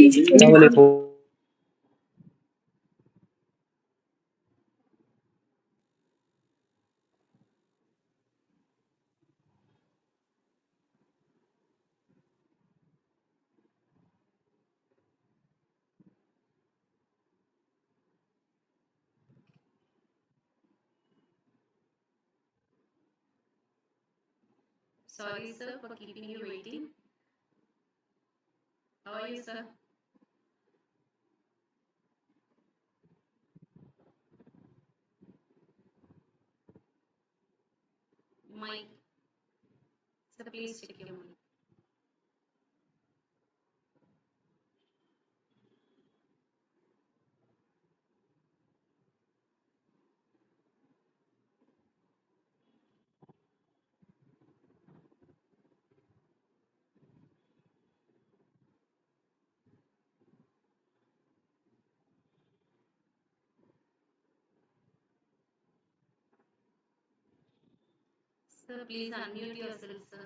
Assalamualaikum. Sorry, sir, for keeping you waiting. How are you, sir? Mike, sir, please check your mic. Sir, please unmute yourself, sir.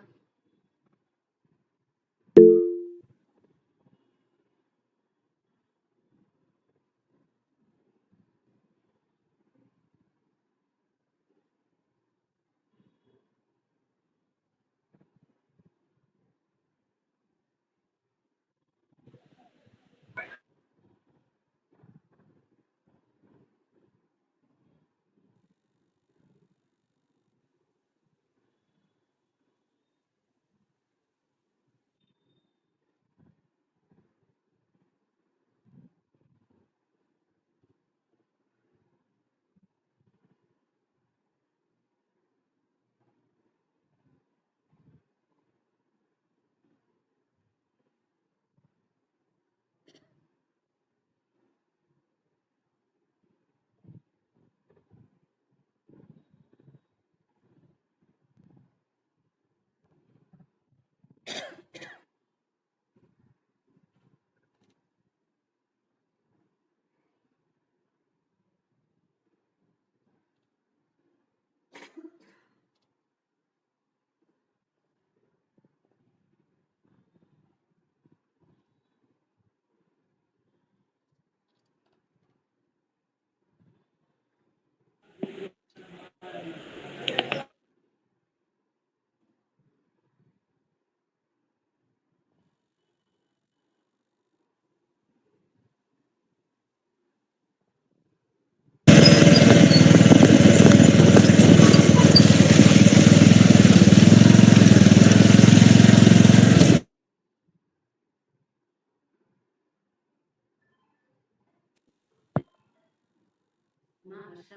Ma, Harsha,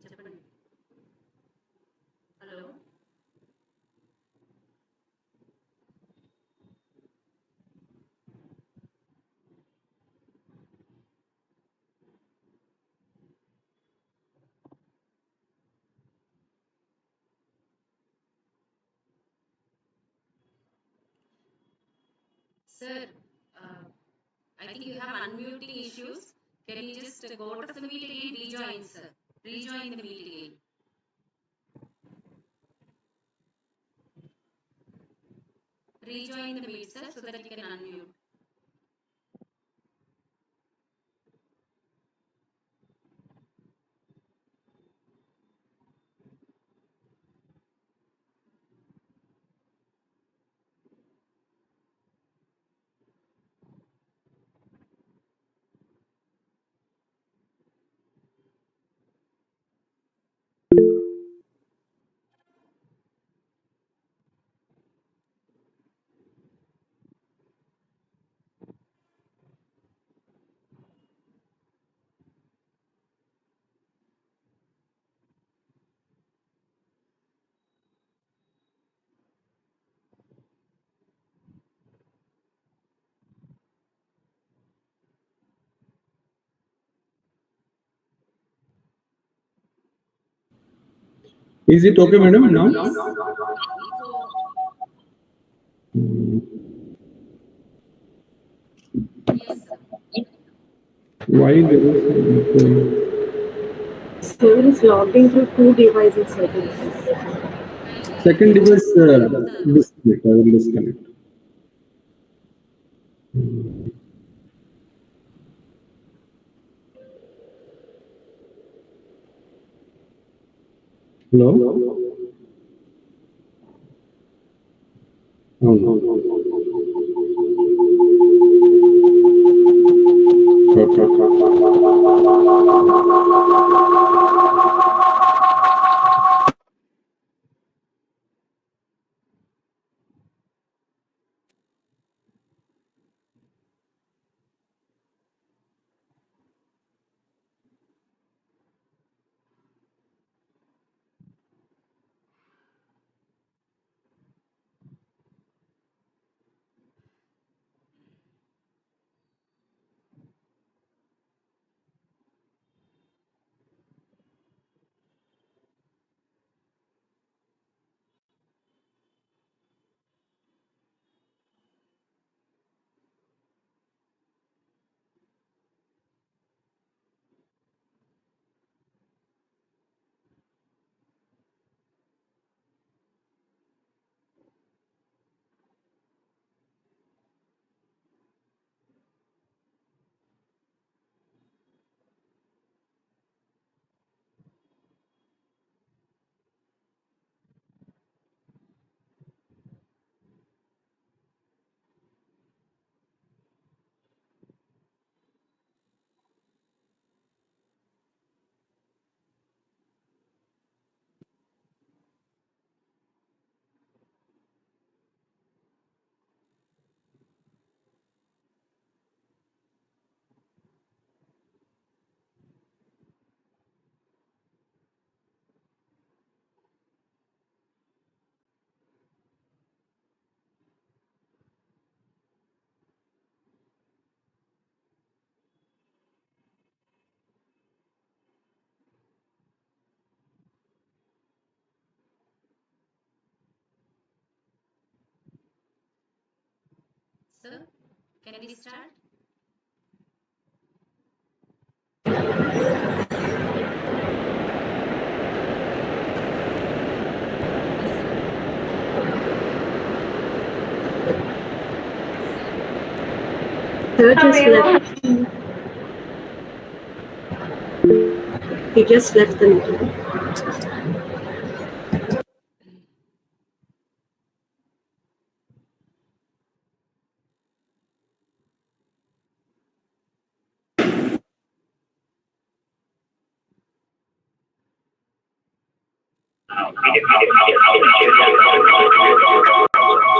చెప్పండి. Hello. Sir, I think you have unmuting issues. Can you just go out of the meet again, rejoin, sir? Rejoin the meet again. Rejoin the meet, sir, so that you can unmute. Is it okay, madam? Now? Yes, sir. Why there is Sir is logged into two devices, I think. second device disconnect? I will disconnect. Hello? అవును. Okay. Sir, can we start? Sir just left. He just left the meeting.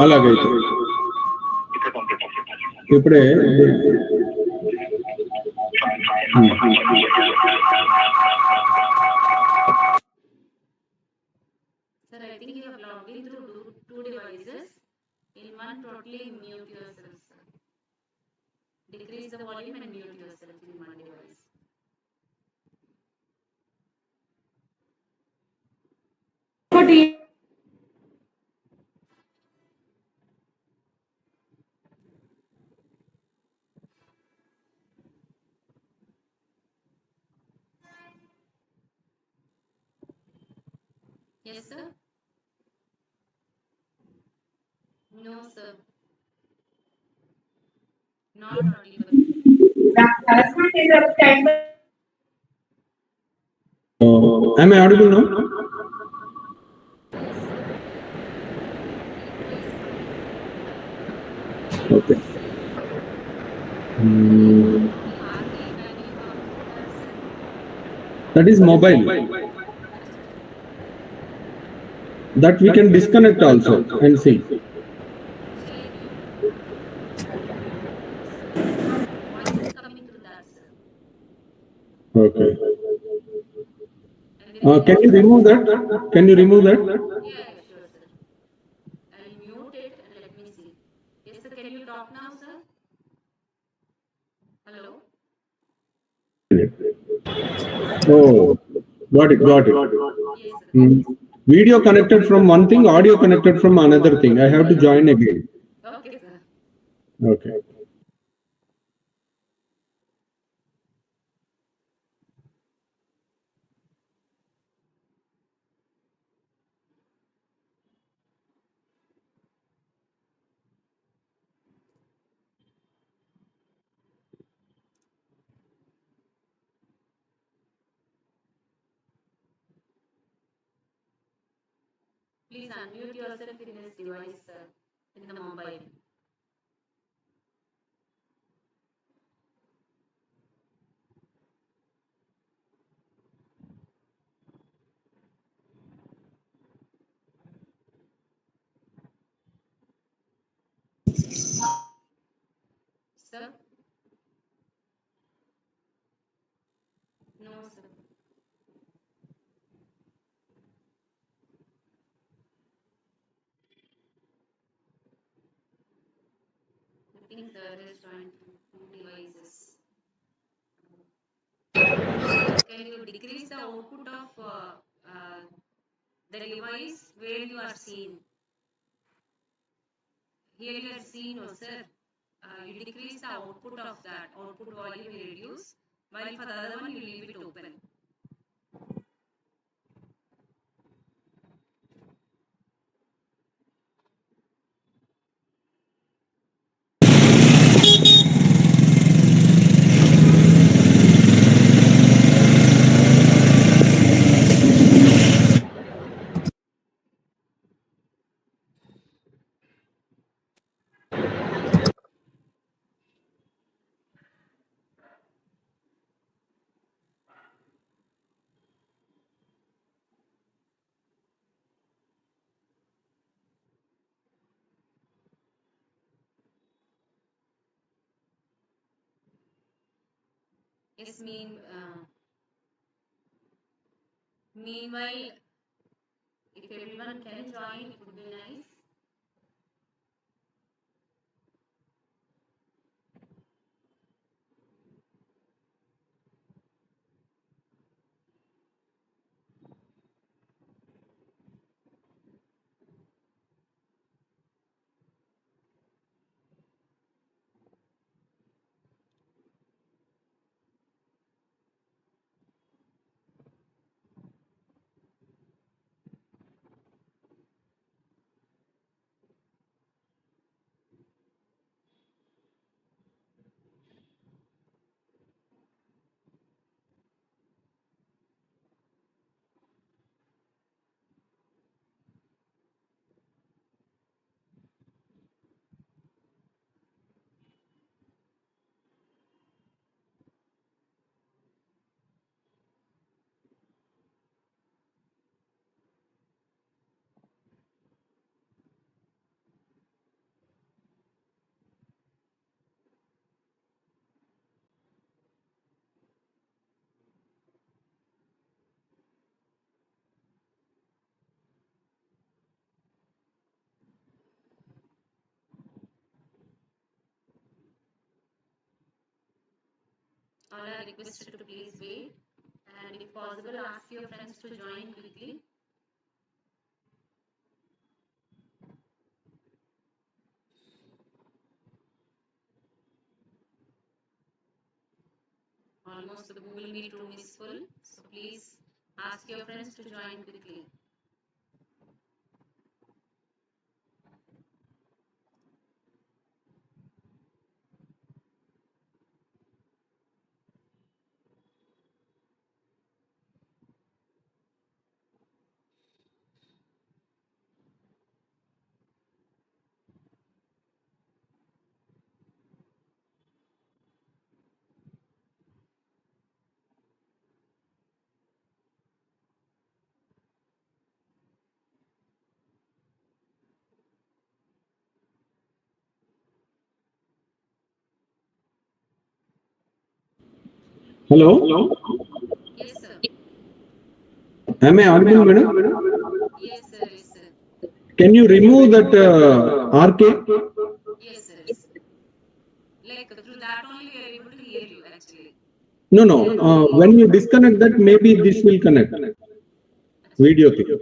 అలాగైతే ఇప్పుడే Sir, I think you have logged in through two devices. In one, totally mute yourself, sir. Decrease the volume and mute yourself in one device. Yes, sir? No, sir. Not audible. am I audible now? Okay. That is mobile. That we can disconnect also and see. Voice is coming through that, sir. Okay. And there is Can you remove that? Can you remove that? yeah, sure, sir. I'll mute it and let me see. Yes, sir. Can you talk now, sir? Hello? Oh, got it, got it. Yes, sir. Video connected from one thing, audio connected from another thing. I have to join again. Okay, sir. Okay. Please unmute yourself in this device, in the mobile. Sir? No, sir. I think sir has joined two devices. Can you decrease the output of the device where you are seeing? Here you are seeing, no, sir. You decrease the output of that. Output volume you reduce, while for the other one you leave it open. Yes, meanwhile, if everyone can join, it would be nice. All are requested to please wait, and if possible, ask your friends to join quickly. Almost the Google Meet room is full, so please ask your friends to join quickly. Hello? Yes, sir. Am I audible, madam? Yes, sir. Yes, sir. Can you remove that RK? Yes, sir. Yes, sir. Like through that only we are able to hear you actually. No. When you disconnect that, maybe this will connect. Video thing.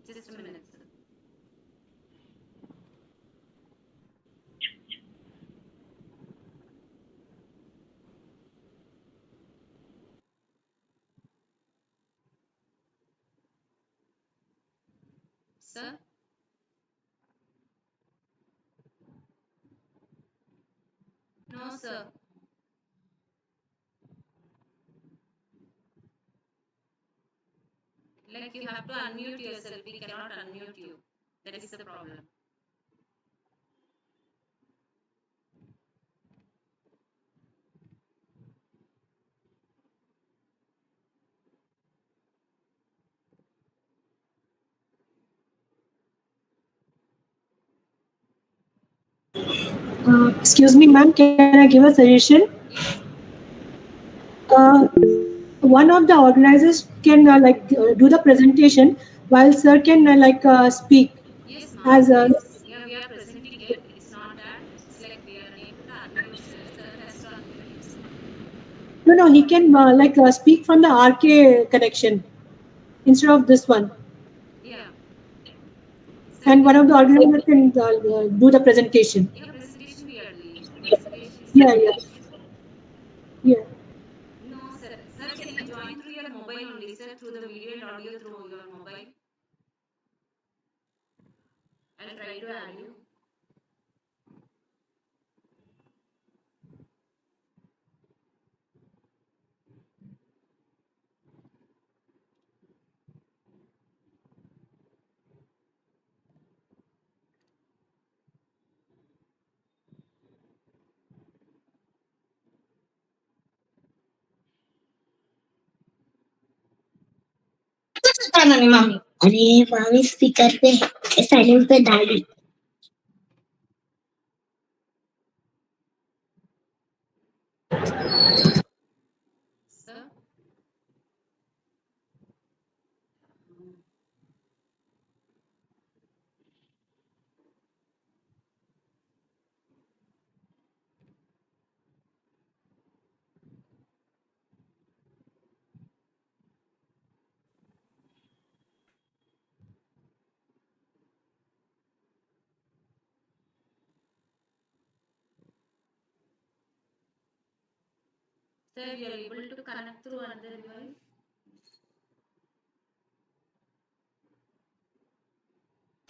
Just a minute, sir. Sir? No, sir. Like Like you have to unmute yourself. We cannot unmute you. That is the problem. Excuse me, ma'am, can I give a suggestion? Yes. Uh, One of the organizers can do the presentation while sir can speak Yes, ma'am. as a. Yes. Yeah, we are presenting it. It's not that. It's like we are unable to unmute sir. Sir has to unmute himself. No, he can speak from the RK connection instead of this one. Yeah. Sir And one can. of the organizers can do the presentation. Yeah, presentation we are doing. Presentation is Yeah, there. yeah. No, sir. Sir, can you join through your mobile only, sir? Through the video and audio through your mobile? I'll try to add you. नहीं mummy अरे मामी speaker पे silent पे डाल दी Sir? Sir, you are able to connect through another device?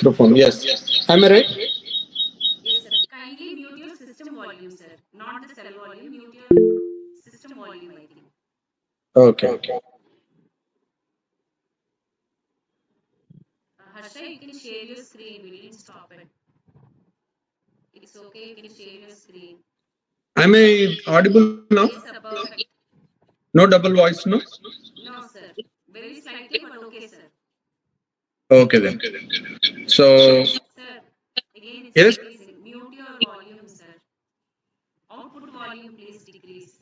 Microphone, yes. Am I right? Yes, sir. Kindly mute your system volume, sir. Not the cell volume. Mute your system volume, I think. Okay. Harsha, you can share your screen. We didn't stop it. It's okay. You can share your screen. Am I audible now? Yes, sir. Perfect. No double voice, no? No, sir. Very slightly, but okay, sir. Okay then. So, Sir, again it's yes. decreasing. Mute your volume, sir. Output volume, please decrease.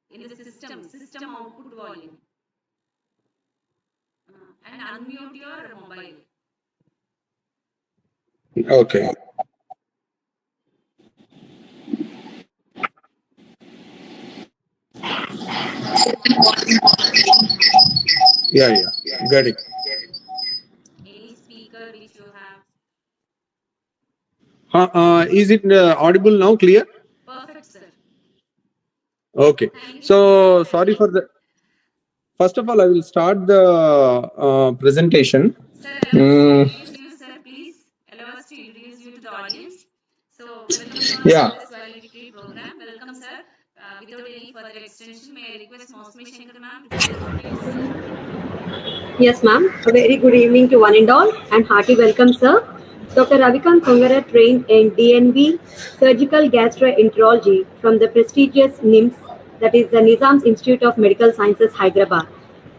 In the system output volume. And unmute your mobile. Okay. Yeah. Got it. Any speaker which you have. Is it audible now? Clear? Perfect, sir. Okay. Thank you So, for sorry attending. for the. First of all, I will start the presentation. Sir, allow us to introduce you, sir, please. Allow us to introduce you to the audience. So, welcome you all Yeah. to this valedictory program. Welcome, sir. Without any further extension, may I request Mosmi Shankar ma'am to take over, please. Yes, ma'am. A very good evening to one and all, and hearty welcome, sir. Dr. Ravikant Kongara trained in DNB Surgical Gastroenterology from the prestigious NIMS, that is the Nizam's Institute of Medical Sciences, Hyderabad.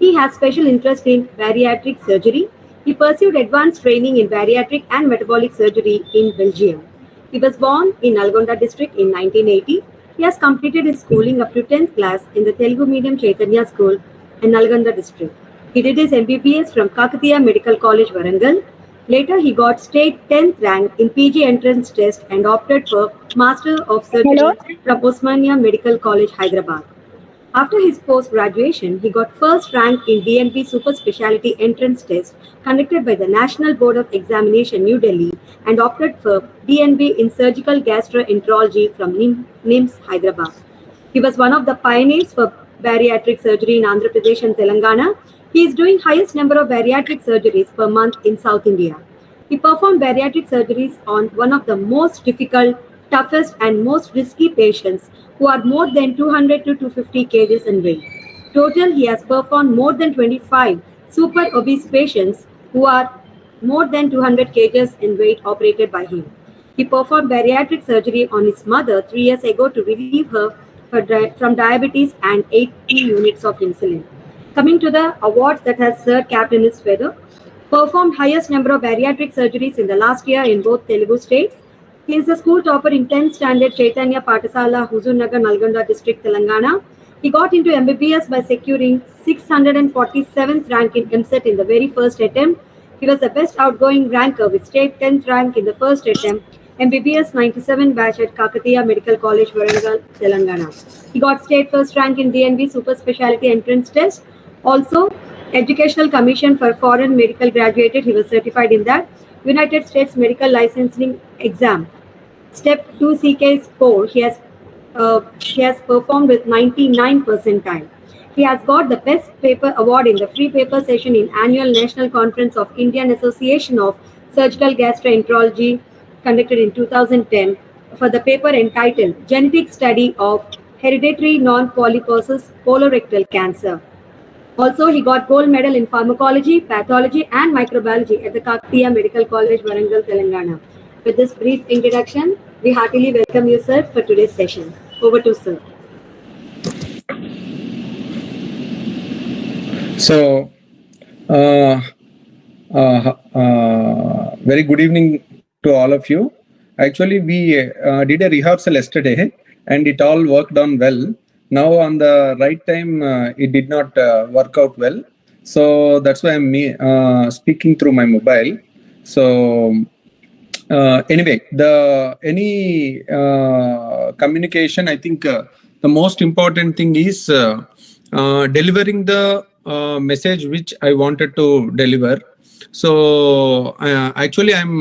He has special interest in bariatric surgery. He pursued advanced training in bariatric and metabolic surgery in Belgium. He was born in Nalgonda district in 1980. He has completed his schooling up to 10th class in the Telugu medium Chaitanya School in Nalgonda district. He did his MBBS from Kakatiya Medical College, Warangal. Later, he got state 10th rank in PG entrance test and opted for Master of Surgery from Osmania Medical College, Hyderabad. After his post-graduation, he got first rank in DNB Super Speciality Entrance Test conducted by the National Board of Examination, New Delhi, and opted for DNB in Surgical Gastroenterology from NIMS, Hyderabad. He was one of the pioneers for bariatric surgery in Andhra Pradesh and Telangana. He is doing highest number of bariatric surgeries per month in South India. He performed bariatric surgeries on one of the most difficult, toughest, and most risky patients who are more than 200 to 250 kgs in weight. Total, he has performed more than 25 super obese patients who are more than 200 kgs in weight operated by him. He performed bariatric surgery on his mother 3 years ago to relieve her from diabetes and 80 units of insulin. Coming to the awards that has Sir kept in his feather, performed highest number of bariatric surgeries in the last year in both Telugu states. He is the school topper in 10th standard Chaitanya Patasala, Huzurnagar, Nalgonda district, Telangana. He got into MBBS by securing 647th rank in MSET in the very first attempt. He was the best outgoing ranker with state 10th rank in the first attempt. MBBS 97 batch at Kakatiya Medical College, Warangal, Telangana. He got state first rank in DNB Super Speciality Entrance Test. Also, Educational Commission for Foreign Medical Graduated, he was certified in that. United States Medical Licensing Exam. Step 2 CK score, he has performed with 99 percentile. He has got the Best Paper Award in the free paper session in Annual National Conference of Indian Association of Surgical Gastroenterology conducted in 2010 for the paper entitled Genetic Study of Hereditary Non-Polyposis Colorectal Cancer. Also, he got gold medal in pharmacology, pathology, and microbiology at the Kakatiya Medical College, Warangal, Telangana. With this brief introduction, we heartily welcome you, sir, for today's session. Over to sir. So, very good evening to all of you. Actually, we did a rehearsal yesterday and it all worked on well. Now on the right time, it did not work out well. So that's why I'm speaking through my mobile. So anyway, any communication, I think the most important thing is delivering the message which I wanted to deliver. So actually, I'm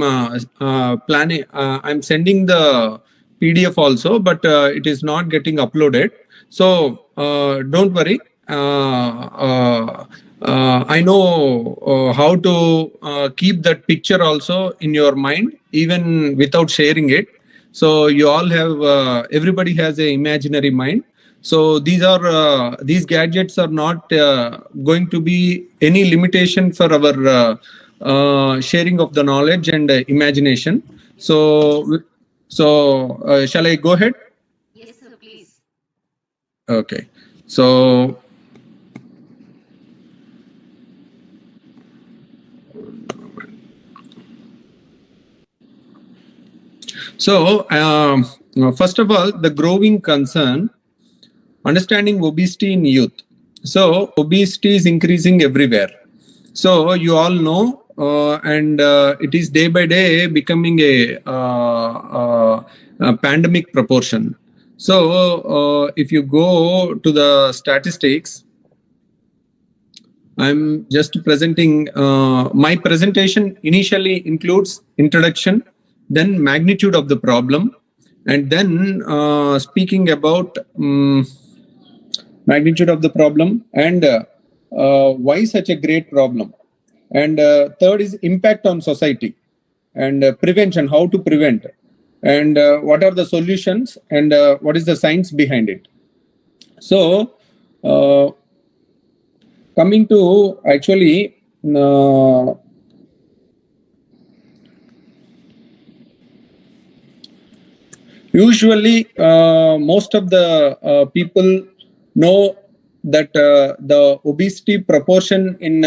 planning. I'm sending the PDF also, but it is not getting uploaded. So don't worry. I know how to keep that picture also in your mind, even without sharing it. So you all have, everybody has an imaginary mind. So these gadgets are not going to be any limitation for our sharing of the knowledge and imagination. So shall I go ahead? Yes, sir, please. Okay. So first of all, the growing concern, understanding obesity in youth. So obesity is increasing everywhere. So you all know, and it is day by day becoming a pandemic proportion. So if you go to the statistics, I'm just presenting, my presentation initially includes introduction, then magnitude of the problem, and then speaking about magnitude of the problem and why such a great problem. And third is impact on society and prevention, how to prevent, and what are the solutions and what is the science behind it. So coming to actually usually most of the people know that the obesity proportion in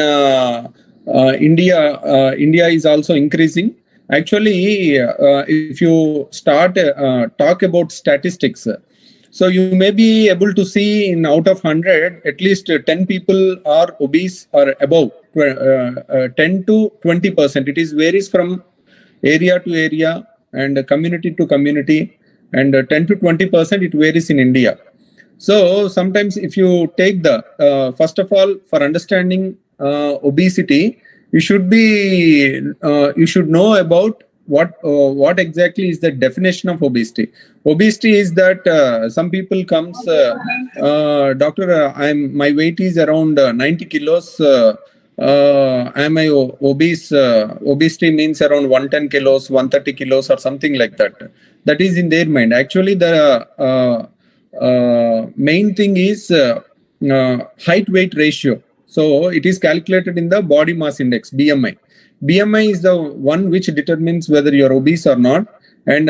India is also increasing. Actually, if you start talk about statistics, so you may be able to see in out of 100, at least 10 people are obese or above 10 to 20%. It is varies from area to area and community to community, and 10 to 20% it varies in India. So sometimes if you take the first of all, for understanding obesity, you should know about what exactly is the definition of obesity. Obesity is that some people comes, doctor, my weight is around 90 kilos. Am I obese? Obesity means around 110 kilos, 130 kilos, or something like that. That is in their mind. Actually, the main thing is height weight ratio. So it is calculated in the body mass index, BMI. BMI is the one which determines whether you are obese or not. And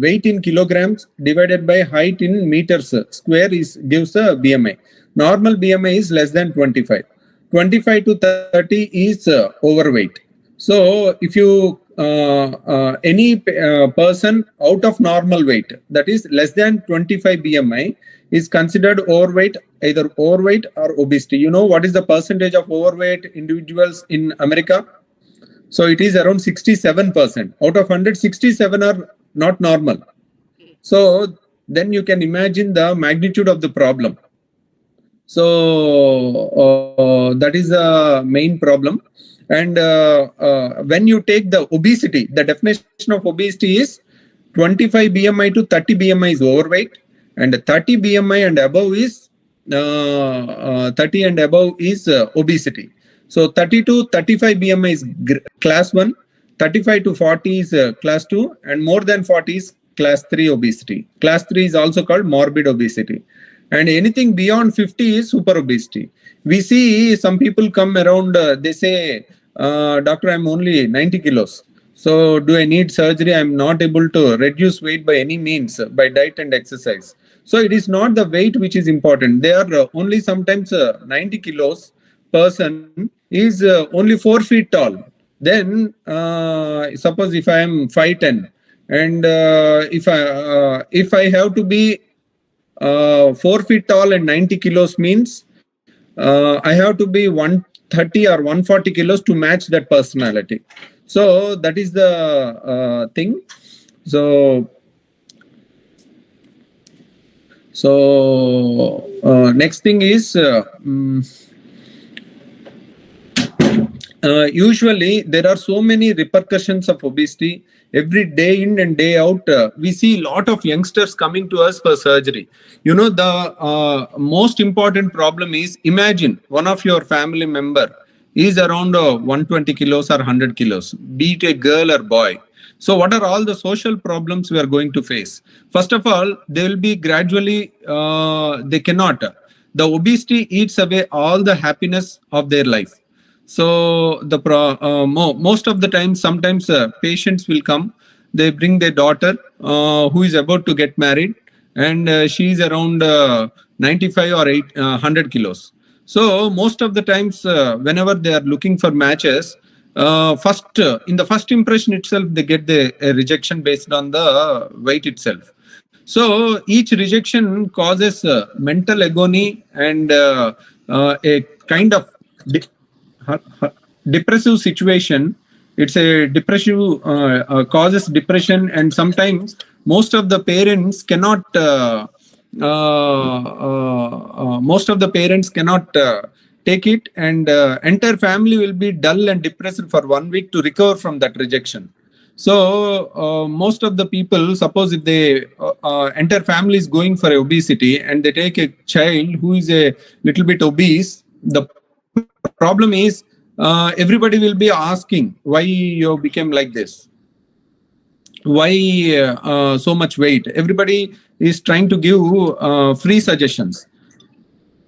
weight in kilograms divided by height in meters square gives the BMI. Normal BMI is less than 25. 25 to 30 is overweight. So if you any person out of normal weight, that is less than 25 BMI, is considered overweight, either overweight or obesity. You know what is the percentage of overweight individuals in America? So it is around 67%. Out of 100, 67 are not normal. So then you can imagine the magnitude of the problem. So that is the main problem. And when you take the obesity, the definition of obesity is 25 BMI to 30 BMI is overweight, and 30 BMI and above is 30 and above is obesity. So 30 to 35 BMI is class 1, 35 to 40 is class 2, and more than 40 is class 3 obesity. Class 3 is also called morbid obesity. And anything beyond 50 is super obesity. We see some people come around, they say, doctor, I'm only 90 kilos. So do I need surgery? I'm not able to reduce weight by any means, by diet and exercise. So it is not the weight which is important. They are only sometimes 90 kilos person is only 4 feet tall. Then suppose if I am 5'10", and if I have to be 4 feet tall and 90 kilos means I have to be 130 or 140 kilos to match that personality. So that is the thing. So next thing is usually there are so many repercussions of obesity. Every day in and day out, we see a lot of youngsters coming to us for surgery. You know, the most important problem is, imagine one of your family member is around 120 kilos or 100 kilos, be it a girl or boy. So what are all the social problems we are going to face? First of all, they will be gradually, they cannot. The obesity eats away all the happiness of their life. So the most of the time, sometimes patients will come. They bring their daughter who is about to get married, and she is around 95 or 100 kilos. So most of the times, whenever they are looking for matches, in the first impression itself, they get the rejection based on the weight itself. So each rejection causes mental agony and a kind of depressive situation. It's a depressive causes depression, and sometimes most of the parents cannot take it, and entire family will be dull and depressed for 1 week to recover from that rejection. So most of the people, suppose if they entire family is going for obesity and they take a child who is a little bit obese, the problem is everybody will be asking why you became like this, why so much weight. Everybody is trying to give free suggestions.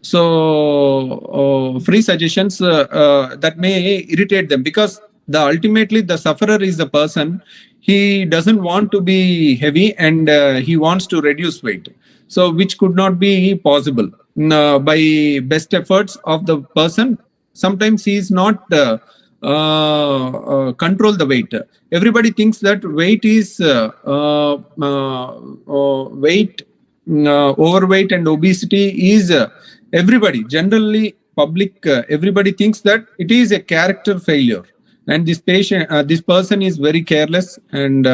So free suggestions that may irritate them, because ultimately the sufferer is the person. He doesn't want to be heavy, and he wants to reduce weight. So which could not be possible by best efforts of the person. Sometimes he is not control the weight. Everybody thinks that weight is overweight and obesity is everybody, generally public, everybody thinks that it is a character failure, and this person is very careless, and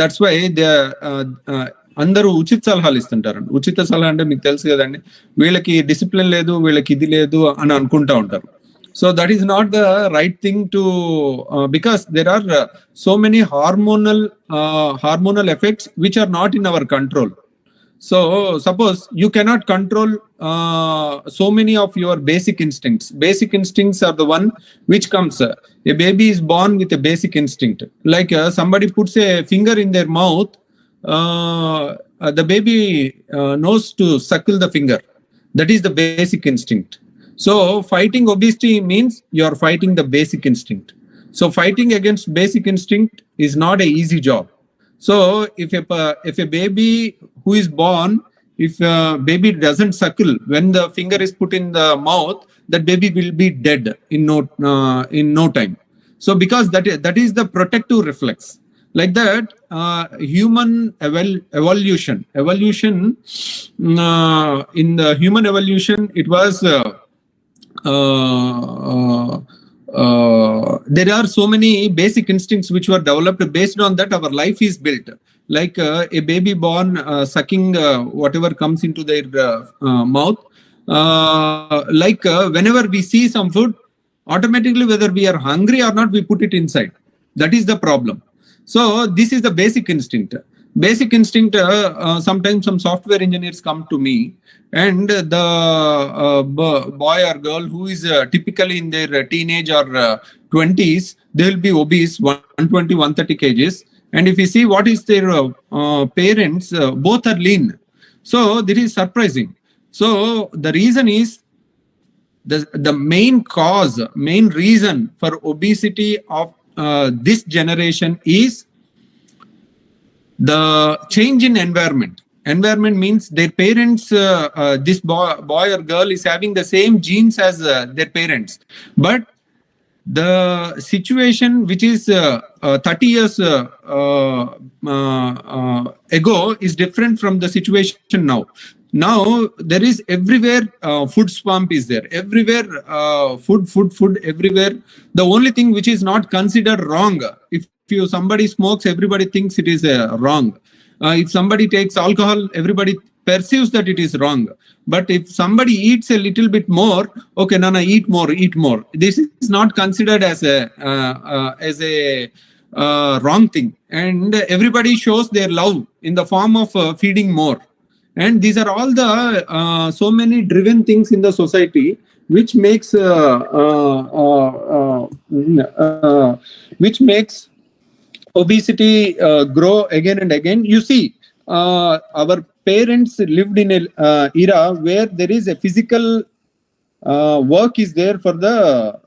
that's why they అందరూ ఉచిత సలహాలు ఇస్తుంటారు. ఉచిత సలహా అంటే మీకు తెలుసు కదండి, వీళ్ళకి డిసిప్లిన్ లేదు, వీళ్ళకి ఇది లేదు అని అనుకుంటా ఉంటారు. So that is not the right thing to, because there are so many hormonal effects which are not in our control. So suppose you cannot control so many of your basic instincts. Basic instincts are the one which comes. A baby is born with a basic instinct. Like somebody puts a finger in their mouth, the baby knows to suckle the finger. That is the basic instinct. So fighting obesity means you are fighting the basic instinct. So fighting against basic instinct is not an easy job. So if a baby who is born, if a baby doesn't suckle when the finger is put in the mouth, that baby will be dead in no time. So because that is the protective reflex. Like that, human evolution in the human evolution, it was there are so many basic instincts which were developed. Based on that, our life is built. Like a baby born sucking whatever comes into their mouth. Whenever we see some food, automatically whether we are hungry or not, we put it inside. That is the problem. So this is the basic instinct. Basic instinct, sometimes some software engineers come to me, and the boy or girl who is typically in their teenage or 20s, they will be obese, 120, 130 kgs. And if you see what is their parents, both are lean. So this is surprising. So the reason is, the main reason for obesity of this generation is the change in environment. Environment means their parents, this boy or girl is having the same genes as their parents. But the situation which is 30 years ago is different from the situation now. Now there is everywhere food swamp is there. Everywhere food everywhere. The only thing which is not considered wrong, if somebody smokes, everybody thinks it is wrong. If somebody takes alcohol, everybody perceives that it is wrong. But if somebody eats a little bit more, okay, Nana, eat more. This is not considered as a wrong thing. And everybody shows their love in the form of feeding more. And these are all the so many driven things in the society which makes obesity grow again and again. You see, our parents lived in an era where there is a physical work is there for the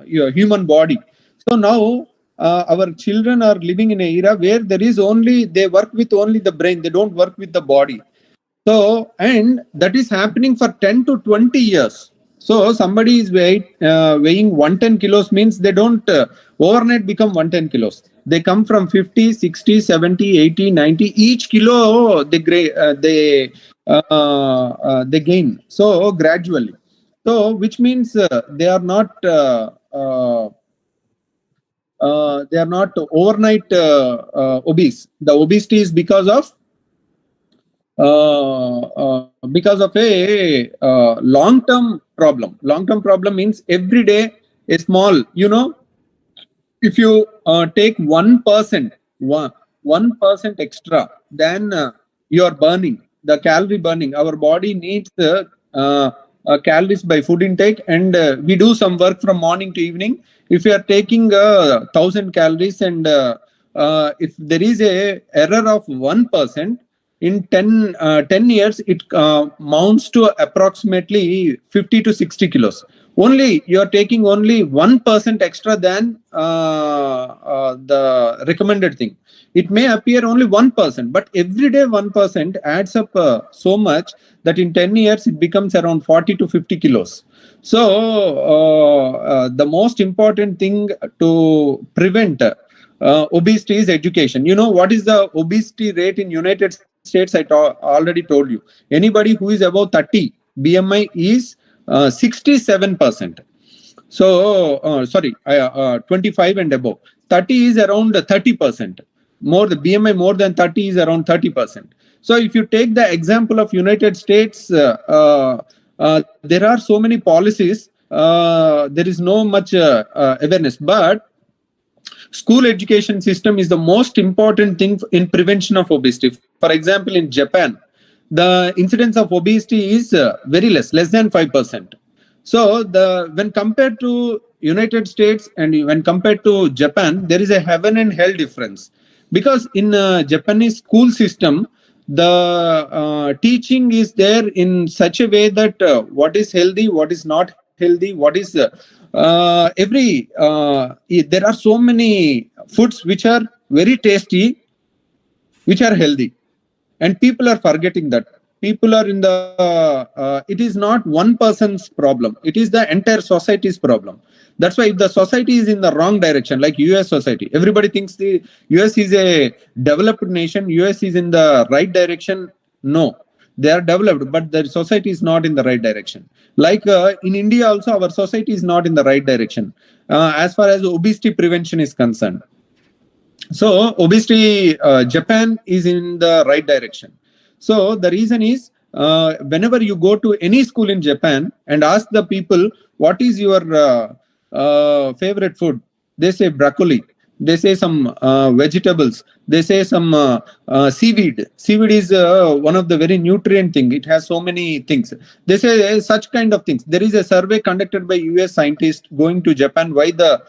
human body. So now our children are living in an era where they work with only the brain, they don't work with the body. So, and that is happening for 10 to 20 years. So somebody is weighing 110 kilos means they don't overnight become 110 kilos. They come from 50, 60, 70, 80, 90. Each kilo they gain. So gradually. So which means they are not overnight obese. The obesity is because of a long-term problem. Long-term problem means every day a small, if you take 1% extra, then you are burning, the calorie burning. Our body needs calories by food intake, and we do some work from morning to evening. If you are taking 1,000 calories, and if there is a error of 1%, in 10 years, it mounts to approximately 50 to 60 kilos. Only you are taking only 1% extra than the recommended thing. It may appear only 1%, but every day 1% adds up so much that in 10 years it becomes around 40 to 50 kilos. So the most important thing to prevent obesity is education. You know what is the obesity rate in United States? I already told you. Anybody who is above 30, BMI is 67%. So 25 and above. 30 is around 30%. More the BMI more than 30 is around 30%. So if you take the example of United States, there are so many policies. There is no much awareness, but school education system is the most important thing in prevention of obesity. For example, in Japan, the incidence of obesity is very less than 5%. So when compared to United States and when compared to Japan, there is a heaven and hell difference. Because in Japanese school system, the teaching is there in such a way that what is healthy, what is not healthy, what is there are so many foods which are very tasty, which are healthy, and people are forgetting that. People are in the it is not one person's problem, it is the entire society's problem. That's why if the society is in the wrong direction, like US society, everybody thinks the US is a developed nation, US is in the right direction. No, they are developed, but the society is not in the right direction. Like in India also, our society is not in the right direction as far as obesity prevention is concerned. So obesity, Japan is in the right direction. So the reason is, whenever you go to any school in Japan and ask the people, what is your favorite food? They say broccoli. They say some vegetables. They say some seaweed. Seaweed is one of the very nutrient thing. It has so many things. They say such kind of things. There is a survey conducted by US scientists going to Japan. Why the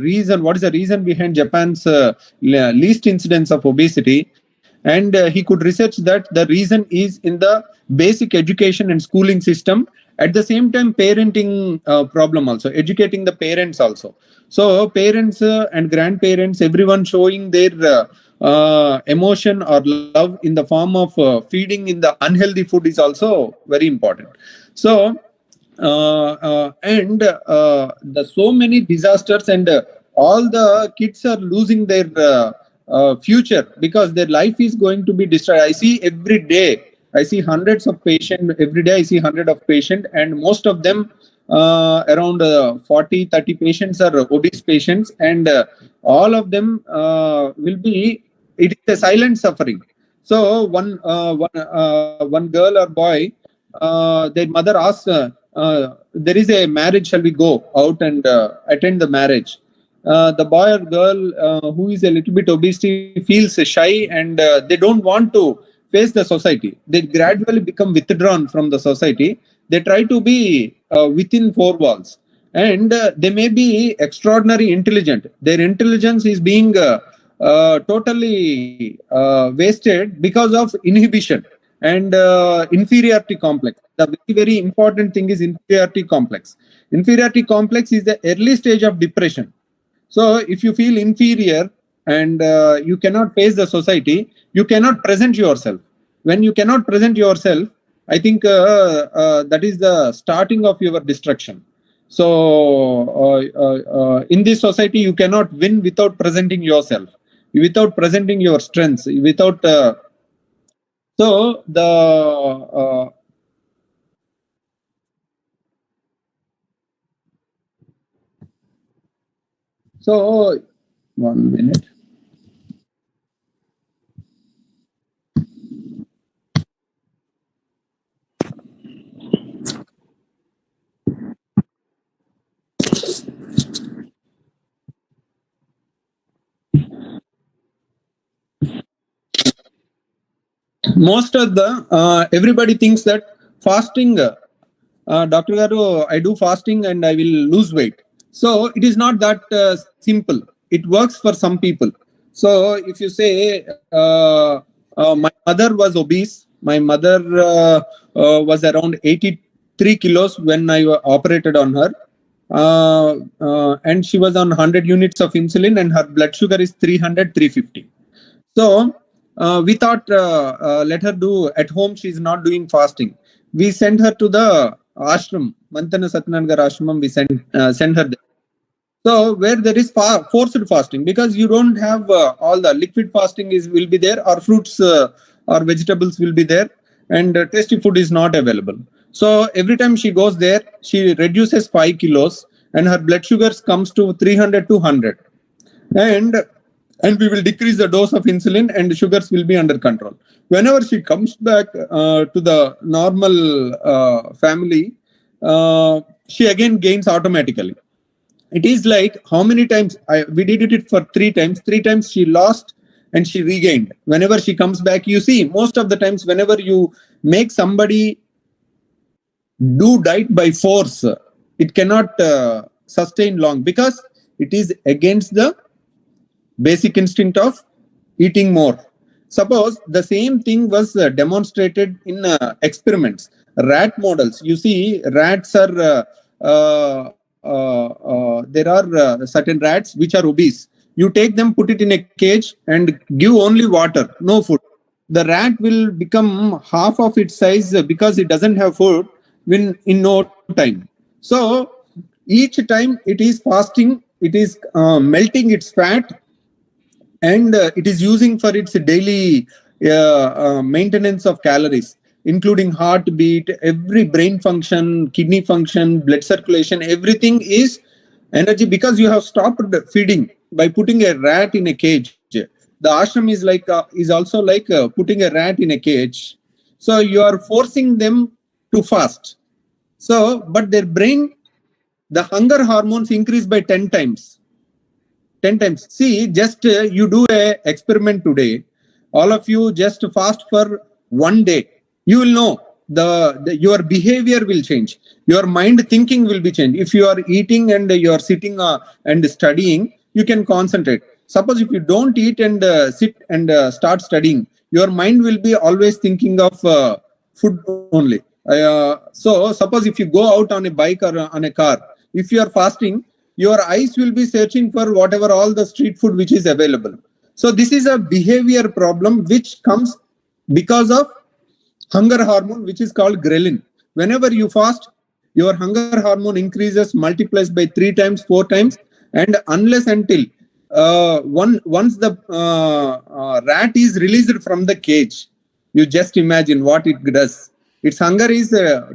reason? What is the reason behind Japan's least incidence of obesity? And he could research that the reason is in the basic education and schooling system. At the same time, parenting problem also, educating the parents also. So parents and grandparents, everyone showing their emotion or love in the form of feeding in the unhealthy food is also very important. So the so many disasters, and all the kids are losing their future because their life is going to be destroyed. I see every day, I see hundreds of patients every day. I see hundreds of patients, and most of them around 40-30 patients are obese patients, and all of them will be, it is a silent suffering. So one girl or boy, their mother asks, there is a marriage, shall we go out and attend the marriage? The boy or girl who is a little bit obesity feels shy, and they don't want to face the society. They gradually become withdrawn from the society. They try to be within four walls, and they may be extraordinary intelligent. Their intelligence is being totally wasted because of inhibition and inferiority complex. The very, very important thing is inferiority complex. Inferiority complex is the early stage of depression. So if you feel inferior and you cannot face the society, you cannot present yourself. When you cannot present yourself, I think that is the starting of your destruction. So in this society, you cannot win without presenting yourself, without presenting your strengths, without so the so 1 minute. Most of the everybody thinks that fasting, Dr. Garu, I do fasting and I will lose weight. So it is not that simple. It works for some people. So if you say my mother was obese, my mother was around 83 kilos when I operated on her. And she was on 100 units of insulin, and her blood sugar is 300, 350. So we thought, let her do at home. She is not doing fasting. We sent her to the ashram, Mantana Satyananagar ashram. We send her there. So where there is forced fasting, because you don't have all the liquid fasting will be there, or fruits or vegetables will be there, and tasty food is not available. So every time she goes there, she reduces 5 kilos, and her blood sugars comes to 300 to 100, and we will decrease the dose of insulin, and sugars will be under control. Whenever she comes back to the normal family, she again gains automatically. It is like how many times we did it for 3 times. 3 times she lost and she regained. Whenever she comes back, you see, most of the times whenever you make somebody do diet by force, it cannot sustain long, because it is against the basic instinct of eating more. Suppose the same thing was demonstrated in experiments, rat models. You see, rats are there are certain rats which are obese. You take them, put it in a cage, and give only water, no food. The rat will become half of its size because it doesn't have food in no time. So each time it is fasting, it is melting its fat, and it is using for its daily maintenance of calories, including heartbeat, every brain function, kidney function, blood circulation, everything is energy, because you have stopped feeding by putting a rat in a cage. The ashram is like is also like putting a rat in a cage. So you are forcing them to fast. So, but their brain, the hunger hormones increase by 10 times. 10 times. See, just you do a experiment today. All of you just fast for one day. You will know your behavior will change. Your mind thinking will be changed. If you are eating and you are sitting and studying, you can concentrate. Suppose if you don't eat and sit and start studying, your mind will be always thinking of food only. So suppose if you go out on a bike or on a car, if you are fasting, your eyes will be searching for whatever all the street food which is available. So this is a behavior problem which comes because of hunger hormone, which is called ghrelin. Whenever you fast, your hunger hormone increases, multiplies by 3 times, 4 times, and unless until once the rat is released from the cage, you just imagine what it does. Its hunger is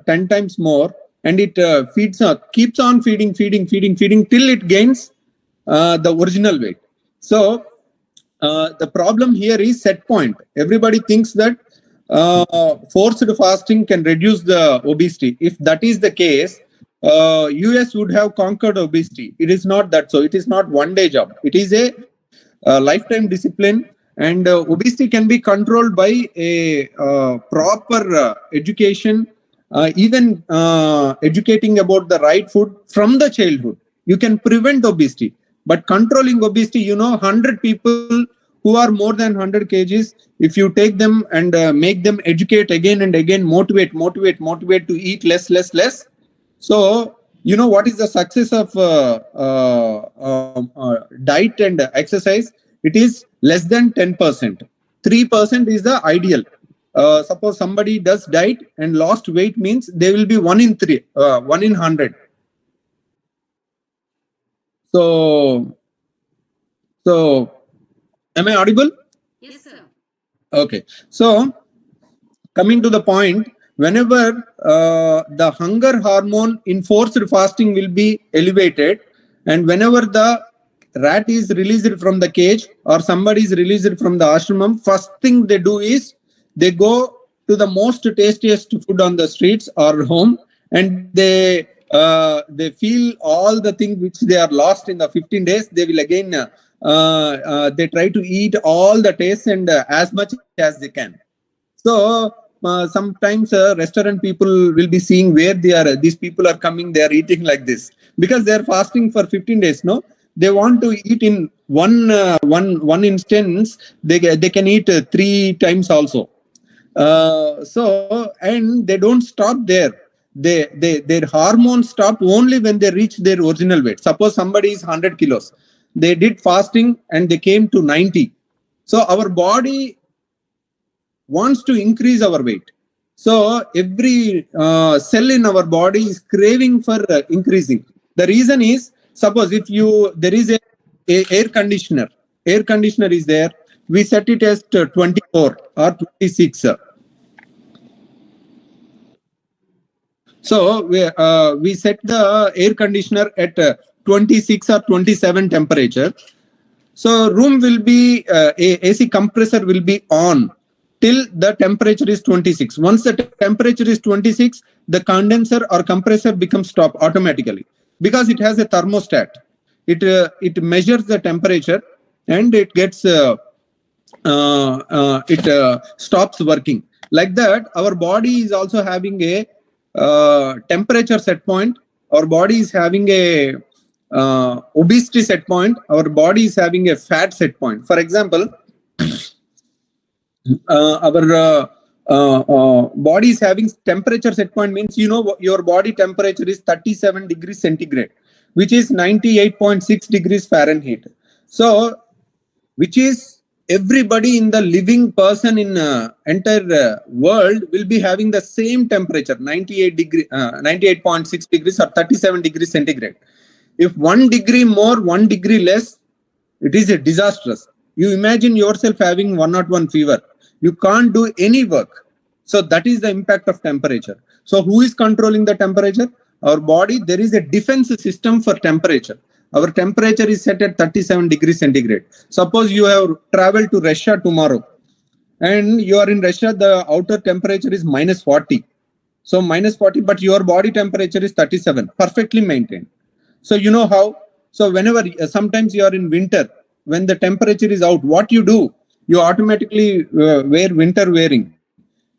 10 times more, and it feeds, keeps on feeding till it gains the original weight. So the problem here is set point. Everybody thinks that forced fasting can reduce the obesity. If that is the case, US would have conquered obesity. It is not that. So it is not one day job. It is a lifetime discipline, and obesity can be controlled by a proper education, even educating about the right food from the childhood. You can prevent obesity, but controlling obesity, 100 people who are more than 100 kgs, if you take them and make them educate again and again, motivate to eat less. So, what is the success of diet and exercise? It is less than 10%. 3% is the ideal. Suppose somebody does diet and lost weight, means they will be 1 in 100. So, am I audible? Yes, sir. Okay. So, coming to the point, whenever the hunger hormone in forced fasting will be elevated, and whenever the rat is released from the cage or somebody is released from the ashramam, first thing they do is they go to the most tastiest food on the streets or home, and they feel all the things which they are lost in the 15 days. They will again they try to eat all the taste and as much as they can. So sometimes restaurant people will be seeing where these people are coming, they are eating like this because they are fasting for 15 days. No, they want to eat in one instance. They can eat 3 times also. So, and they don't stop there. Their hormones stop only when they reach their original weight. Suppose somebody is 100 kilos. They did fasting and they came to 90. So our body wants to increase our weight. So every cell in our body is craving for increasing. The reason is, suppose if there is a air conditioner is there, we set it as 24 or 26. So we set the air conditioner at 26 or 27 temperature. So room will be AC compressor will be on till the temperature is 26. Once the temperature is 26, the condenser or compressor becomes stop automatically because it has a thermostat. It measures the temperature and it gets stops working. Like that, our body is also having a temperature set point. Our body is having a obesity set point. Our body is having a fat set point. For example, our body is having temperature set point, means your body temperature is 37 degrees centigrade, which is 98.6 degrees Fahrenheit. So which is everybody in the living person in entire world will be having the same temperature, 98.6 degrees or 37 degrees centigrade. If 1 degree more, 1 degree less, it is a disastrous. You imagine yourself having 101 fever. You can't do any work. So that is the impact of temperature. So who is controlling the temperature? Our body. There is a defense system for temperature. Our temperature is set at 37 degrees centigrade. Suppose you have traveled to Russia tomorrow and you are in Russia, the outer temperature is minus 40. So minus 40, but your body temperature is 37, perfectly maintained. So you know how? So whenever, sometimes you are in winter, when the temperature is out, what you do? You automatically wear winter wearing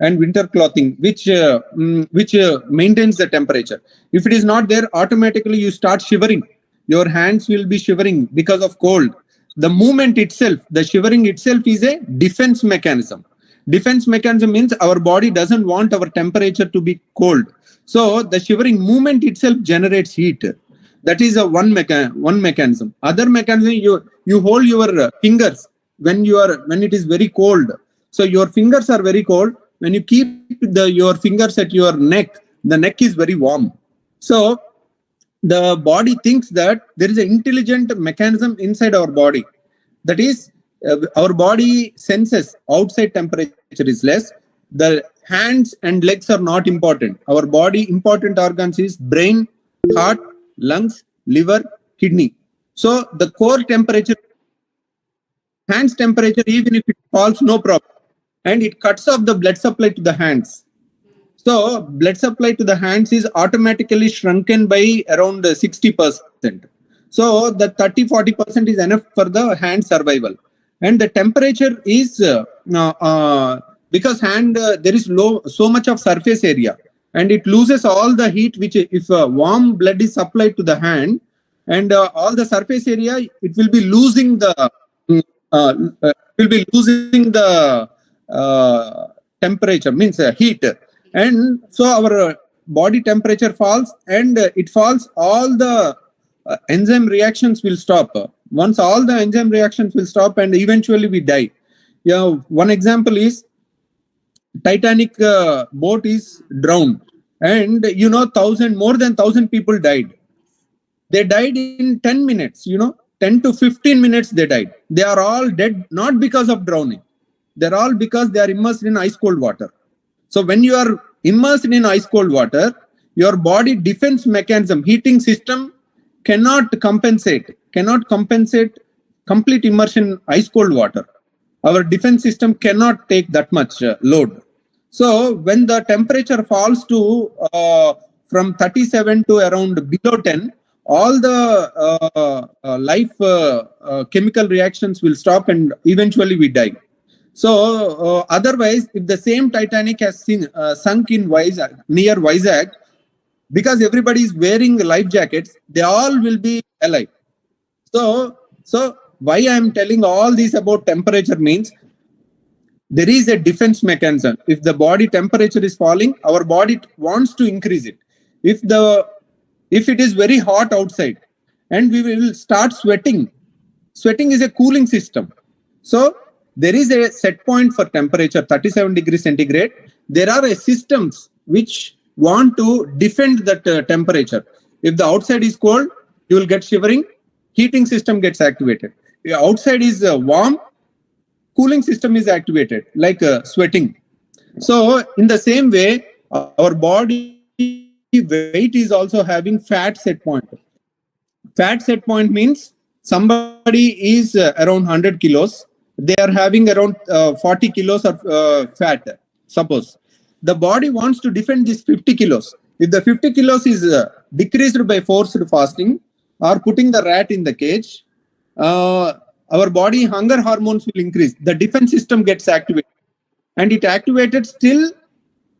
and winter clothing, which maintains the temperature. If it is not there, automatically you start shivering. Your hands will be shivering because of cold. The movement itself, the shivering itself is a defense mechanism. Defense mechanism means our body doesn't want our temperature to be cold. So the shivering movement itself generates heat. That is one mechanism. Other mechanism, you hold your fingers when it is very cold. So your fingers are very cold. When you keep your fingers at your neck, the neck is very warm. So the body thinks that there is an intelligent mechanism inside our body. That is, our body senses outside temperature is less. The hands and legs are not important. Our body important organs is brain, heart, lungs, liver, kidney. So the core temperature, hands temperature, even if it falls, no problem. And it cuts off the blood supply to the hands. So blood supply to the hands is automatically shrunken by around 60%. So the 30-40% is enough for the hand survival. And the temperature is because hand there is so much of surface area, and it loses all the heat which, if warm blood is supplied to the hand, and all the surface area, it will be losing the temperature, means heat. And so our body temperature falls, and it falls, all the enzyme reactions will stop. Once all the enzyme reactions will stop, and eventually we die. One example is Titanic boat is drowned, and more than 1,000 people died. They died in 10 minutes, 10 to 15 minutes they died. They are all dead, not because of drowning. They're all because they are immersed in ice cold water. So when you are immersed in ice cold water, your body defense mechanism, heating system cannot compensate complete immersion in ice cold water. Our defense system cannot take that much load. So when the temperature falls to from 37 to around below 10, all the chemical reactions will stop, and eventually we die. So otherwise, if the same Titanic has sunk in near Vizag, because everybody is wearing life jackets, they all will be alive. So why I am telling all this about temperature means there is a defense mechanism. If the body temperature is falling, our body wants to increase it. If it is very hot outside and we will start sweating, sweating is a cooling system. So there is a set point for temperature, 37 degrees centigrade. There are systems which want to defend that temperature. If the outside is cold, you will get shivering, heating system gets activated. If outside is warm, cooling system is activated, like sweating. So in the same way, our body weight is also having fat set point. Fat set point means somebody is around 100 kilos. They are having around 40 kilos of fat, suppose. The body wants to defend this 50 kilos. If the 50 kilos is decreased by forced fasting or putting the rat in the cage, our body hunger hormones will increase. The defense system gets activated. And it activated, still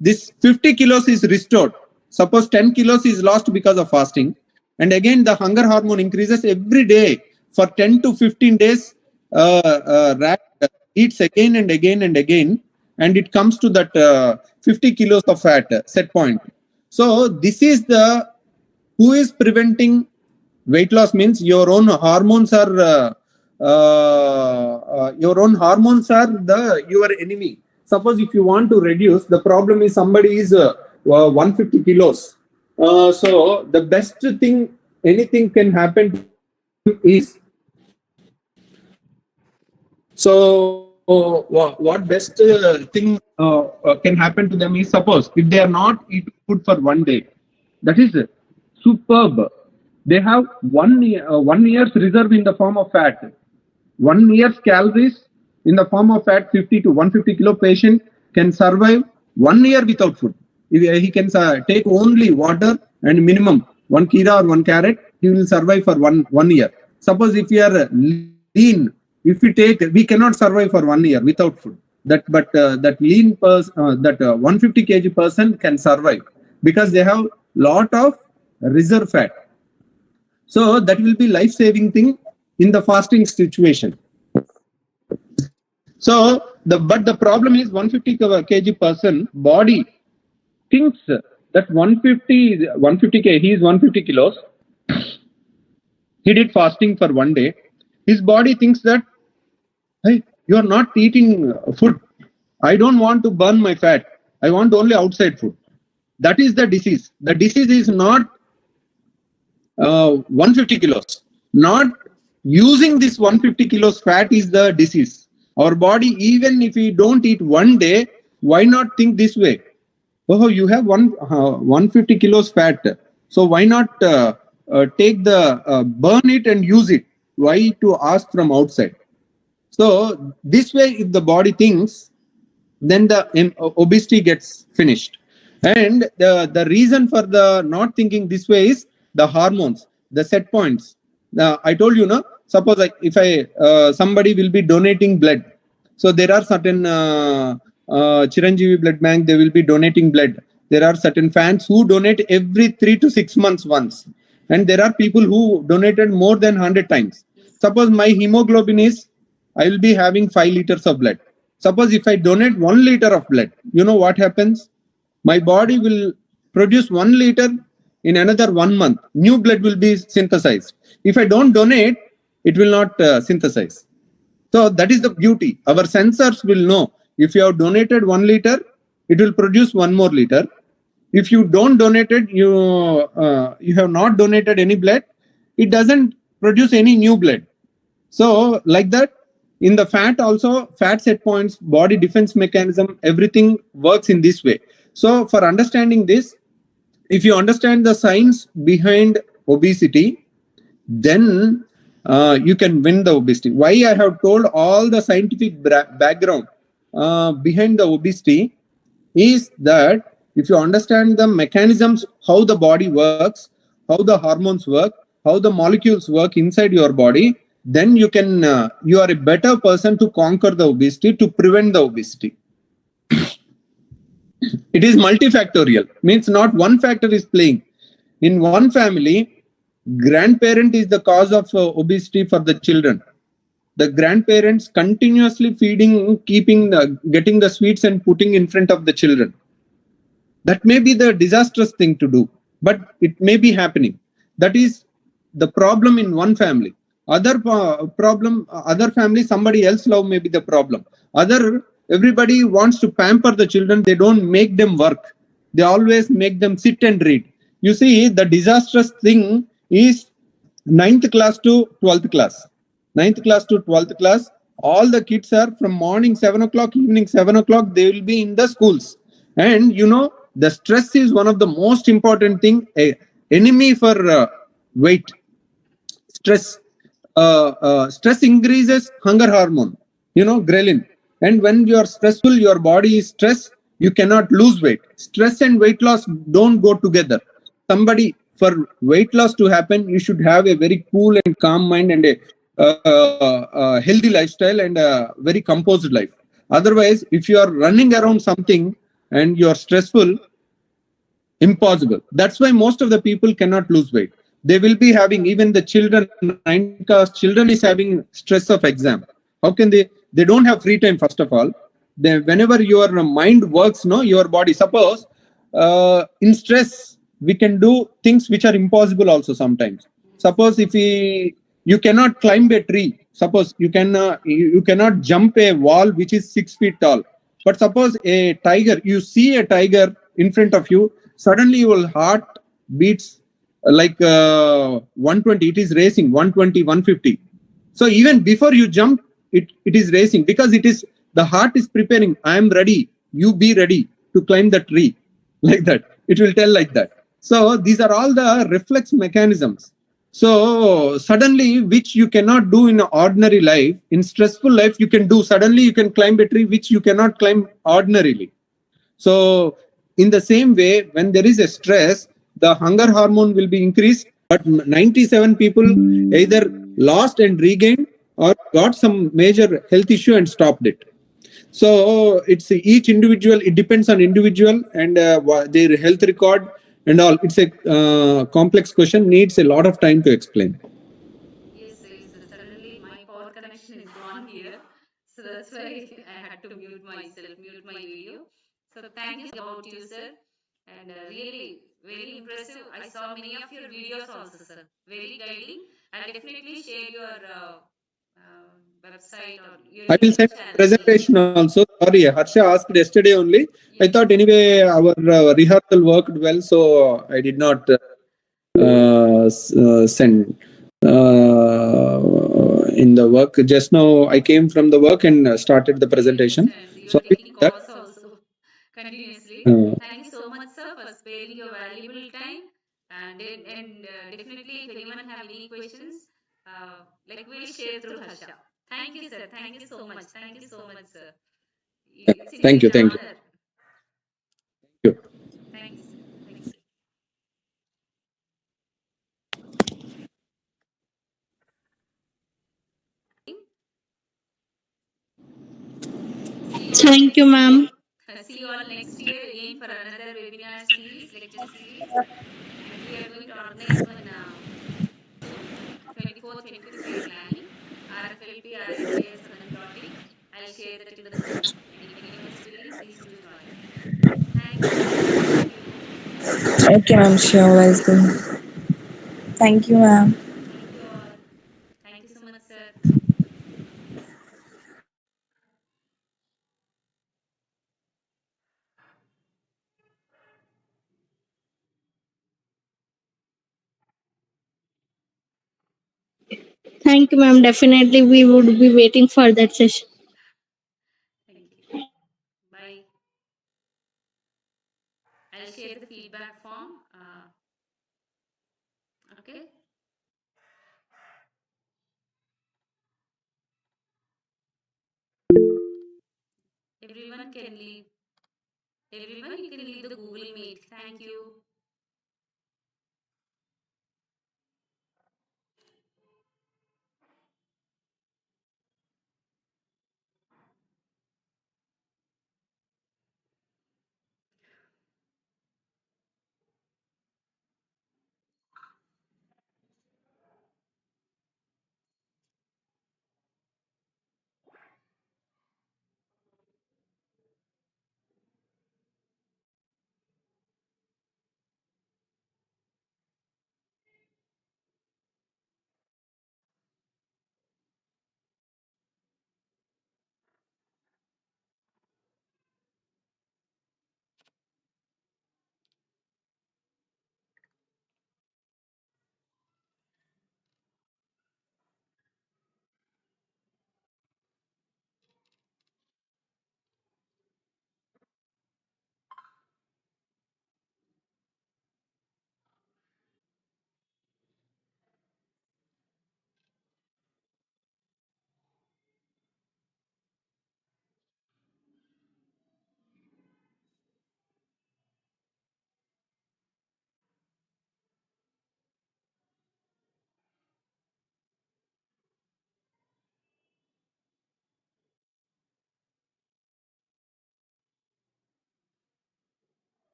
this 50 kilos is restored. Suppose 10 kilos is lost because of fasting. And again, the hunger hormone increases every day for 10 to 15 days. Rat eats again and again and again, and it comes to that 50 kilos of fat set point. So this is the who is preventing weight loss. Means your own hormones are your enemy. Suppose if you want to reduce, the problem is somebody is 150 kilos. So the best thing anything can happen is, so what best thing can happen to them is, suppose if they are not eating food for one day, that is superb. They have 1 year's reserve in the form of fat. 1 year's calories in the form of fat. 50 to 150 kilo patient can survive 1 year without food. If he can take only water and minimum 1 kilo or 1 carrot, he will survive for one year. Suppose if you are lean, if we cannot survive for 1 year without food. That lean person, that 150 kg person can survive because they have lot of reserve fat. So that will be life-saving thing in the fasting situation. So the problem is 150 kg person body thinks that 150 kg, he is 150 kilos. He did fasting for 1 day. His body thinks that, hey, you are not eating food. I don't want to burn my fat. I want only outside food. That is the disease. The disease is not 150 kilos. Not using this 150 kilos fat is the disease. Our body, even if we don't eat 1 day, why not think this way? Oh, you have 150 kilos fat. So why not take the burn it and use it? Why to ask from outside? So this way, if the body thinks, then the obesity gets finished. And the reason for the not thinking this way is the hormones, the set points. I told you, no. Suppose if somebody will be donating blood, so there are certain Chiranjeevi Blood Bank, they will be donating blood. There are certain fans who donate every 3 to 6 months once, and there are people who donated more than 100 times. Suppose my hemoglobin is, I will be having 5 liters of blood. Suppose if I donate 1 liter of blood, you know what happens? My body will produce 1 liter in another 1 month. New blood will be synthesized. If I don't donate, it will not synthesize. So that is the beauty. Our sensors will know if you have donated 1 liter, it will produce 1 more liter. If you don't donate it, you have not donated any blood, it doesn't produce any new blood. So like that, in the fat also, fat set points, body defense mechanism, everything works in this way. So for understanding this, if you understand the science behind obesity, then you can win the obesity. Why I have told all the scientific background behind the obesity is that if you understand the mechanisms, how the body works, how the hormones work, how the molecules work inside your body, then you can you are a better person to conquer the obesity, to prevent the obesity. It is multifactorial, means not one factor is playing. In one family, grandparent is the cause of obesity for the children. The grandparents continuously feeding, getting the sweets and putting in front of the children. That may be the disastrous thing to do, but it may be happening. That is the problem in one family. Other family, somebody else love may be the problem. Everybody wants to pamper the children. They don't make them work. They always make them sit and read. You see, the disastrous thing is 9th class to 12th class. 9th class to 12th class, all the kids are from morning 7 o'clock, evening 7 o'clock, they will be in the schools. And you know, the stress is one of the most important thing, enemy for weight. Stress. Stress increases hunger hormone, you know, ghrelin. And when you are stressful, your body is stressed, you cannot lose weight. Stress and weight loss don't go together. Somebody, for weight loss to happen, you should have a very cool and calm mind and a healthy lifestyle and a very composed life. Otherwise, if you are running around something and you are stressful, impossible. That's why most of the people cannot lose weight. They will be having, even the children, 9th class children is having stress of exam. How can they? they don't have free time. First of all, whenever your mind works, no, your body. Suppose in stress, we can do things which are impossible also sometimes. Suppose if you cannot climb a tree. Suppose you cannot jump a wall which is 6 feet tall. But suppose a tiger, you see a tiger in front of you, suddenly your heart beats like 120. It is racing 120, 150. So even before you jump, it is racing, because it is the heart is preparing. I am ready. You be ready to climb the tree, like that. It will tell like that. So these are all the reflex mechanisms. So suddenly, which you cannot do in ordinary life, in stressful life, you can do. Suddenly, you can climb a tree which you cannot climb ordinarily. So in the same way, when there is a stress, the hunger hormone will be increased. But 97 people either lost and regained or got some major health issue and stopped it. So it's each individual. It depends on individual and their health record and all. It's a complex question. Needs a lot of time to explain. Yes, yes. Suddenly my power connection is gone here. So that's why I had to mute myself, mute my video. So thank you about you, sir. And really very impressive. I saw many of your videos also, sir. Very guiding. I'll definitely share your website or your I will YouTube send channel link. presentation also. Sorry, Harsha asked yesterday only. I Yes. thought anyway our rehearsal worked well, so I did not send in the work. Just now I came from the work and started the Yes, presentation. and you are Sorry taking for that. calls also continuously. Uh, Thank you so much, sir, for sparing your valuable time. And definitely, if anyone have any questions, like we'll share through Harsha. Thank you, sir. Thank you so much. Thank you so much, sir. It's Thank indeed you. an Thank you. honor. Thank you. Thank you, sir. Thank you. See you all Thank you, next year. ma'am. See you all next year again for another webinar series, lecture series. And we are going to organize one June 24th, 25th. We are planning RFLP, RFIS on that topic. I'll share that in the group. And if anyone is willing, please do join. Thank you, sir. Thank you. Okay, ma'am. Sure, welcome. Thank you, ma'am. Thank you all. Thank you so much, sir. Thank you, ma'am. Definitely, we would be waiting for that session. Thank you. Bye. I'll share the feedback form. Okay. Everyone can leave. Everyone, you can leave the Google Meet. Thank you.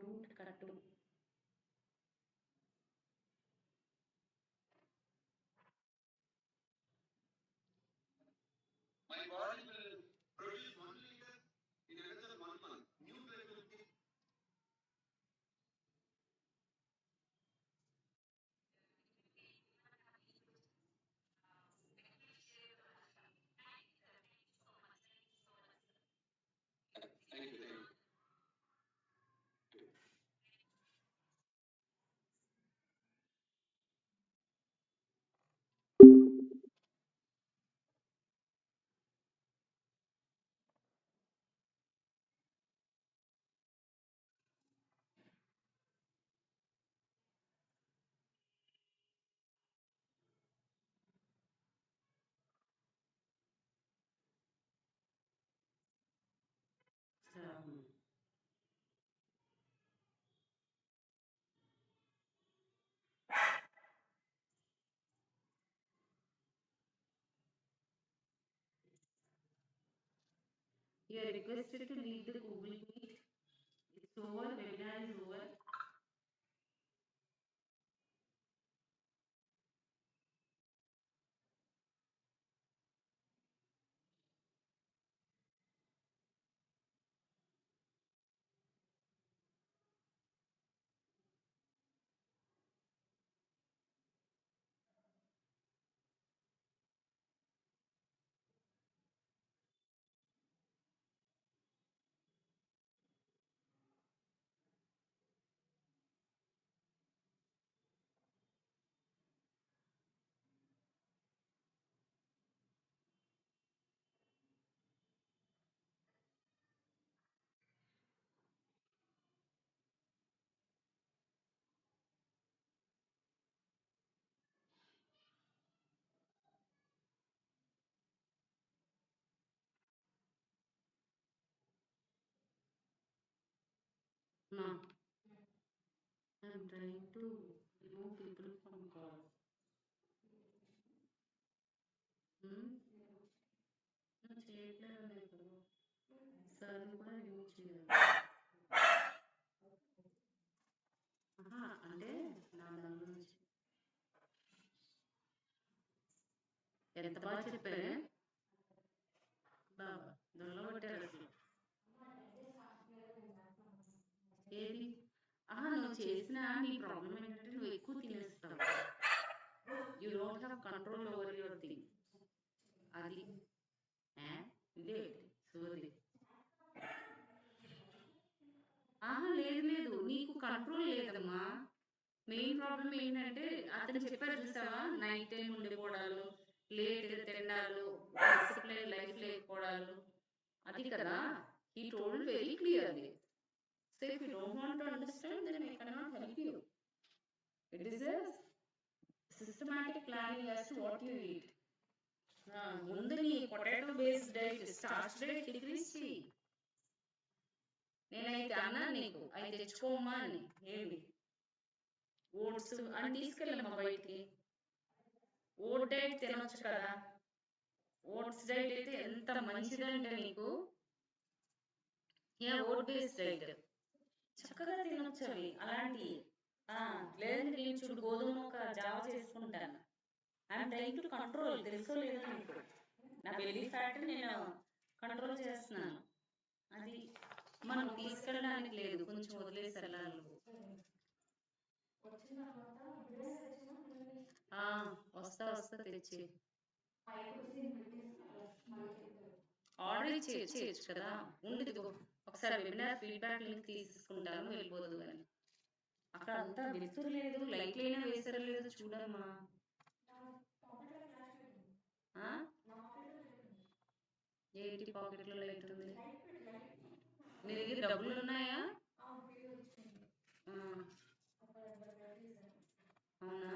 రూట్ కట్టు. My body will produce 1 liter in another 1 month. New blood will be. Thank you. You are requested to leave the Google Meet. It's over. Webinar is over. No. I'm trying to remove people from call. No చేయట్లేదు ఇప్పుడు. Sir కూడా remove చేయాలి. అంటే నా దాని నుంచి ఎంత బాగా చెప్పారే బాబా దొంగ కొట్టారు అసలు. ఏది నువ్వు చేసిన నీ ప్రాబ్లం ఏంటంటే నువ్వు ఎక్కువ తినేస్తావు. You don't have control over your thing. అది ఇదే సోది. లేదు లేదు నీకు కంట్రోల్ లేదమ్మా. మెయిన్ ప్రాబ్లం ఏంటంటే అతను చెప్పారు చూసావా, నైట్ టైం ఉండిపోవడాలు, లేట్గా తినడాలు, డిసిప్లైన్ లైఫ్ లేకపోవడాలు, అది కదా. He told very clearly. So if you don't want to understand then I cannot help you. It is a systematic planning as to what you eat. ముందు నీ potato based diet, starch diet decrease చేయి. నేనైతే అన్నాను నీకు అవి తెచ్చుకోమ్మా అని. ఏమి oats అని తీసుకెళ్ళమ్మా బయటికి. ఓట్ డైట్ తినొచ్చు కదా. ఓట్స్ డైట్ అయితే ఎంత మంచిదంటే నీకు. ఓట్ బేస్డ్ డైట్ చక్కగా తినొచ్చు అవి అలాంటివి. లేదంటే నేను చూడు గోధుమ ఒక జావ చేసుకుంటాను. I'm trying to control. తెలుసో లేదో నీకు, నా బెల్లీ ఫ్యాట్ నేను కంట్రోల్ చేస్తున్నాను. అది మనం తీసుకెళ్ళడానికి లేదు, కొంచెం వదిలేసి వెళ్ళాలి. వస్తా తెచ్చి ఆర్డర్ చేయొచ్చు కదా. ఉండిదిగో ఒకసారి వెబినార్ ఫీడ్బ్యాక్ లింక్ తీసుకుంటాను, వెళ్ళిపోదు అని. అక్కడ అంతా వెలుతురు లేదు, లైట్ అయినా వేసారో లేదు చూడమ్మా. ఏంటి పాకెట్లో లైట్ ఉంది? నీ దగ్గర డబ్బులు ఉన్నాయా? అవునా,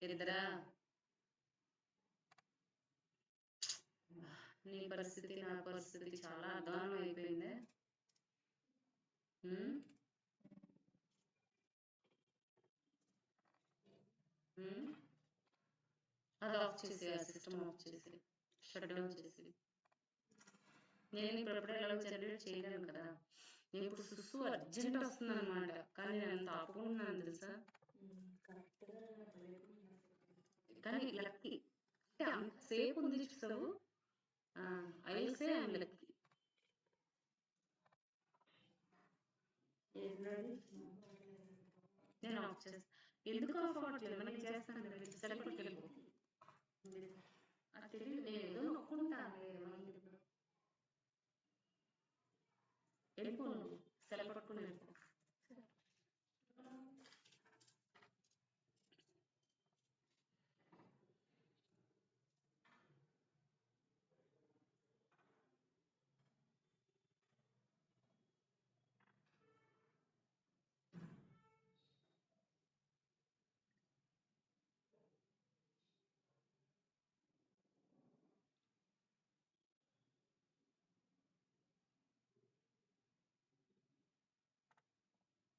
ఇద్దరా? నీ పరిస్థితి నా పరిస్థితి చాలా అధ్వానం అయిపోయింది. అది ఆఫ్ చేసి, ఆ సిస్టమ్ ఆఫ్ చేసి, షట్ డౌన్ చేసి. నేను ఇప్పుడు ఎప్పుడైనా జనరేట్ చేయలేను కదా. ఇప్పుడు సుస్సు అర్జెంట్ వస్తుంది అనమాట, కానీ నేను అంత ఆపుకున్నాను తెలుసా. కానీ లక్కీ అంటే అంతసేపు ఉంది చూసావు. I will say I'm lucky. నేను ఆఫ్ చేస్తాను. ఎందుకు ఆఫ్ అవ్వట్లేదు? నేను చేస్తాను కదా, సెలెక్ట్ వెళ్ళిపో. అది తెలియదు, నేను ఏదో నొక్కుంటాను. వెళ్ళిపో నువ్వు.